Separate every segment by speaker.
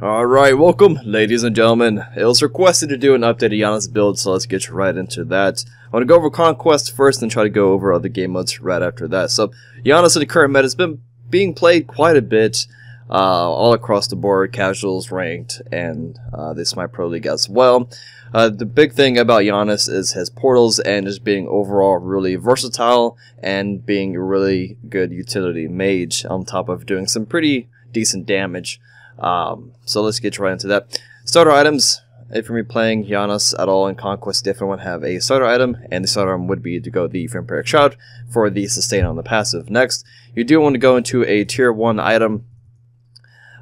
Speaker 1: Alright, welcome ladies and gentlemen. It was requested to do an updated Janus build, so let's get right into that. I want to go over Conquest first and try to go over other game modes right after that. So, Janus in the current meta has been being played quite a bit all across the board, casuals, ranked, and the Smite Pro League as well. The big thing about Janus is his portals and just being overall really versatile and being a really good utility mage on top of doing some pretty decent damage. So let's get right into that. Starter items. If you're playing Janus at all in Conquest, definitely want to have a starter item, and the starter item would be to go the Vampiric Shroud for the sustain on the passive. Next, you do want to go into a tier 1 item.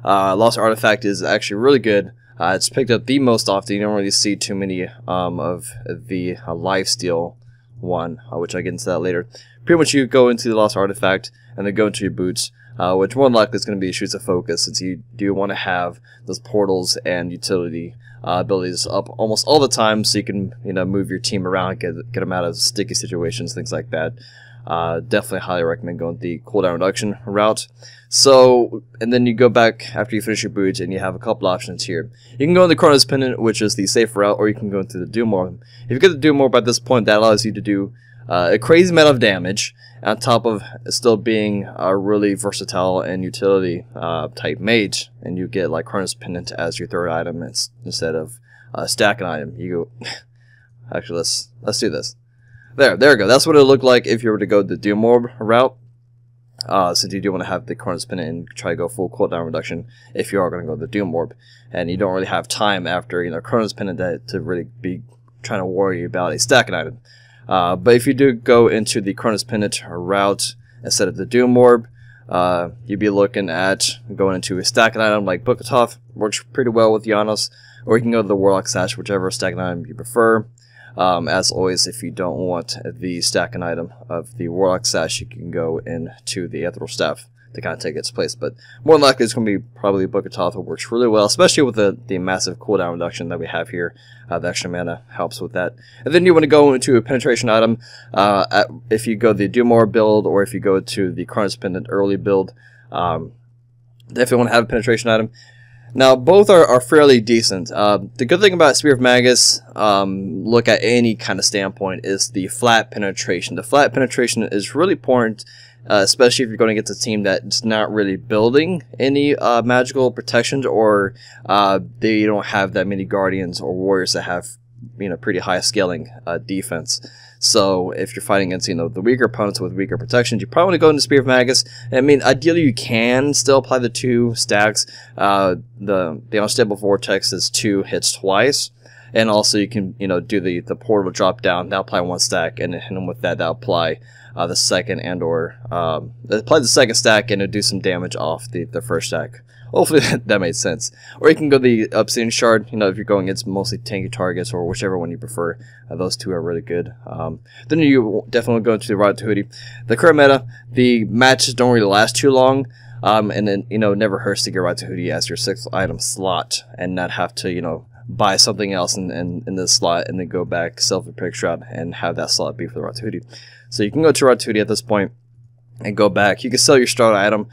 Speaker 1: Lost Artifact is actually really good. It's picked up the most often. You don't really see too many of the lifesteal one, which I'll get into that later. Pretty much you go into the Lost Artifact and then go into your boots. Which more than likely is going to be Shoots of Focus, since you do want to have those portals and utility abilities up almost all the time, so you can move your team around, get them out of sticky situations, things like that. Definitely highly recommend going the cooldown reduction route. So, and then you go back after you finish your boots, and you have a couple options here. You can go in the Chronos Pendant, which is the safe route, or you can go into the Doom Orb. If you get the Doom Orb at this point, that allows you to do a crazy amount of damage, on top of still being a really versatile and utility type mage, and you get like Chronos Pendant as your third item instead of stack an item. You go, actually let's do this. There we go. That's what it would look like if you were to go the Doom Orb route. Since you do want to have the Chronos Pendant and try to go full cooldown reduction if you are going to go the Doom Orb, and you don't really have time after Chronos Pendant to really be trying to worry about a stacking item. But if you do go into the Chronos Pendant route instead of the Doom Orb, you'd be looking at going into a stacking item like Book of Thoth. Works pretty well with Janus, or you can go to the Warlock Sash, whichever stacking item you prefer. As always, if you don't want the stacking item of the Warlock Sash, you can go into the Ethereal Staff to kind of take its place, but more than likely it's going to be probably Book of Thoth, which works really well, especially with the massive cooldown reduction that we have here. The extra mana helps with that. And then you want to go into a penetration item. If you go the Doom Orb build, or if you go to the Chronos Pendant early build, definitely want to have a penetration item. Now, both are fairly decent. The good thing about Spear of Magus, look at any kind of standpoint, is the flat penetration. The flat penetration is really important, especially if you're going against a team that's not really building any magical protections, or they don't have that many guardians or warriors that have pretty high scaling defense. So if you're fighting against the weaker opponents with weaker protections, you probably want to go into Spear of Magus. I mean, ideally you can still apply the 2 stacks. The Unstable Vortex is 2 hits twice. And also you can do the portal drop down. That'll apply 1 stack, and then with that, that'll apply the second apply the second stack and it'll do some damage off the first stack. Hopefully that made sense. Or you can go the Obsidian Shard, if you're going against mostly tanky targets, or whichever one you prefer. Those 2 are really good. Then you definitely go into the Ride to Hoodie. The current meta, the matches don't really last too long, and then it never hurts to get Ride to Hoodie as your 6th item slot, and not have to buy something else in this slot, and then go back, sell for Vampiric Shroud, and have that slot be for the Ride to Hoodie. So you can go to Ride to Hoodie at this point and go back. You can sell your starter item,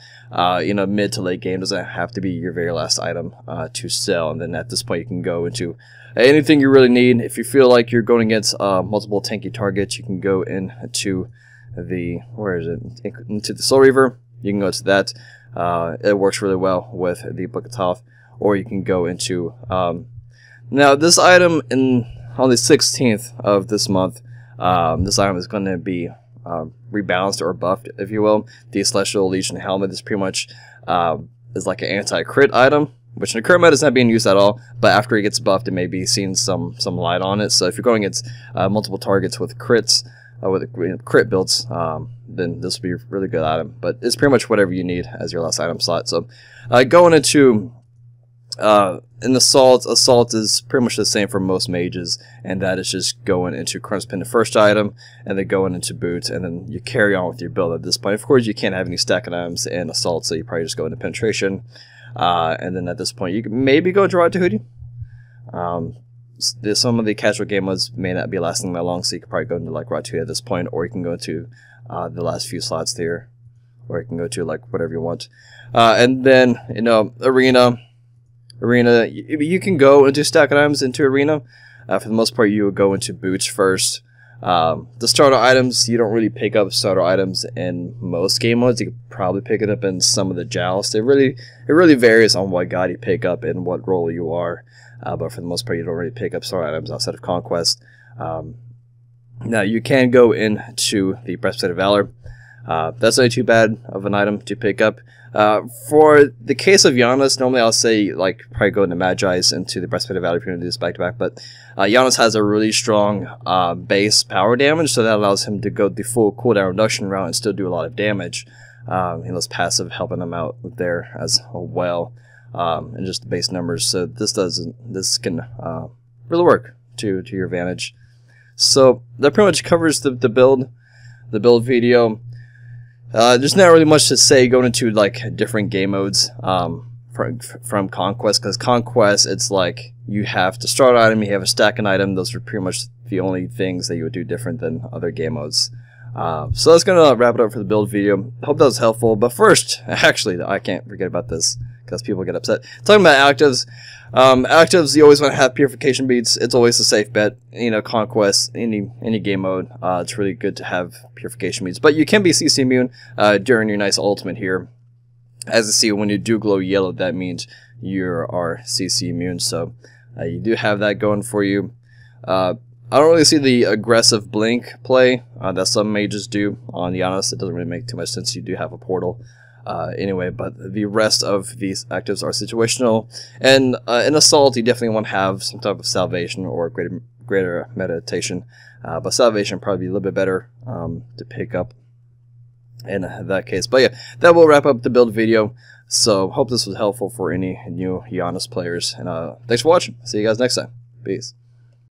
Speaker 1: mid to late game. Doesn't have to be your very last item to sell. And then at this point, you can go into anything you really need. If you feel like you're going against multiple tanky targets, you can go into the into the Soul Reaver. You can go to that. It works really well with the Book of Thoth. Or you can go into now this item on the 16th of this month. This item is going to be rebalanced or buffed, if you will. The Celestial Legion Helmet is pretty much is like an anti-crit item, which in the current meta is not being used at all, but after it gets buffed, it may be seeing some light on it. So if you're going against multiple targets with crits, with crit builds, then this will be a really good item. But it's pretty much whatever you need as your last item slot. So going into in Assault is pretty much the same for most mages, and that is just going into Chronos Pendant first item, and then going into Boots, and then you carry on with your build at this point. Of course, you can't have any stacking items in Assault, so you probably just go into Penetration, and then at this point, you can maybe go Ride to Hoodie. Some of the casual game modes may not be lasting that long, so you can probably go into like Ride to Hoodie at this point, or you can go to the last few slots there, or you can go to like whatever you want. And then, Arena. Arena, you can go into stack items into Arena. For the most part, you would go into boots first. The starter items, you don't really pick up starter items in most game modes. You could probably pick it up in some of the jousts. It really varies on what god you pick up and what role you are. But for the most part, you don't really pick up starter items outside of Conquest. Now, you can go into the Breastplate of Valor. That's not too bad of an item to pick up. For the case of Janus, normally I'll say like probably go into Magi's into the Breastplate of Valor if you're going to do this back to back, but Janus has a really strong base power damage, so that allows him to go the full cooldown reduction route and still do a lot of damage. His passive helping him out there as well, and just the base numbers. So this can really work to your advantage. So that pretty much covers the build video. There's not really much to say going into like different game modes from Conquest, because Conquest, it's like you have to start an item, you have a stack an item. Those are pretty much the only things that you would do different than other game modes. So that's gonna wrap it up for the build video. Hope that was helpful. But first, actually, I can't forget about this because people get upset. Talking about actives. Actives, you always want to have purification beads. It's always a safe bet. You know, Conquest, any game mode, it's really good to have purification beads. But you can be CC immune during your nice ultimate here. As you see, when you do glow yellow, that means you are CC immune. So you do have that going for you. I don't really see the aggressive blink play that some mages do on Janus. It doesn't really make too much sense. You do have a portal. Anyway, but the rest of these actives are situational, and in Assault you definitely want to have some type of salvation or greater meditation, but salvation would probably be a little bit better to pick up in that case. But yeah, that will wrap up the build video. So hope this was helpful for any new Janus players, and thanks for watching. See you guys next time. Peace.